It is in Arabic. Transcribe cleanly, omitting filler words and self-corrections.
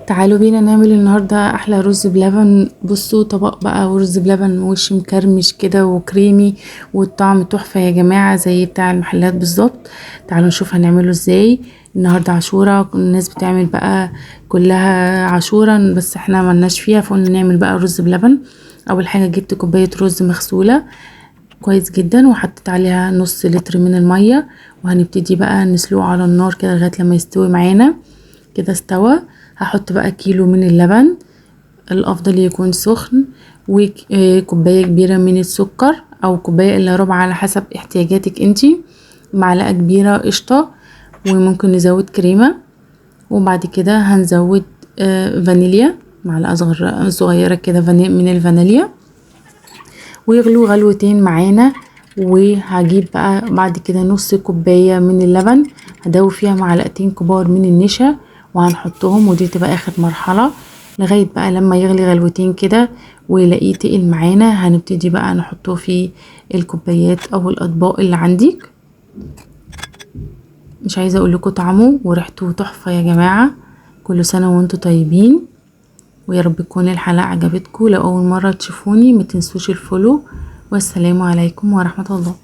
تعالوا بينا نعمل النهاردة احلى رز بلبن. بصوا طبق بقى ورز بلبن وش مكرمش كده وكريمي، والطعم تحفة يا جماعة زي بتاع المحلات بالظبط. تعالوا نشوف هنعمله ازاي. النهاردة عاشورة، الناس بتعمل بقى كلها عاشورة، بس احنا ملناش فيها فقلنا نعمل بقى رز بلبن. اول حاجة جبت كوباية رز مغسولة كويس جدا وحطيت عليها نص لتر من المية، وهنبتدي بقى نسلقه على النار كده لغاية لما يستوي معانا. كده استوى. هحط بقى كيلو من اللبن، الافضل يكون سخن، وكوبايه كبيره من السكر او كوبايه الا ربع على حسب احتياجاتك انتي، معلقه كبيره قشطه، وممكن نزود كريمه. وبعد كده هنزود فانيليا، معلقه صغيره كده من الفانيليا، ويغلوا غلوتين معانا. وهجيب بقى بعد كده نص كوبايه من اللبن، هدوب فيها معلقتين كبار من النشا وهنحطهم، ودي تبقى اخر مرحله لغايه بقى لما يغلي غلوتين كده ويلاقيه تقل معانا. هنبتدي بقى نحطه في الكوبايات او الاطباق اللي عندك. مش عايزه اقول لكم طعمه وريحته تحفه يا جماعه. كل سنه وانتم طيبين، ويا رب تكون الحلقه عجبتكم. لو اول مره تشوفوني ما تنسوش الفولو، والسلام عليكم ورحمه الله.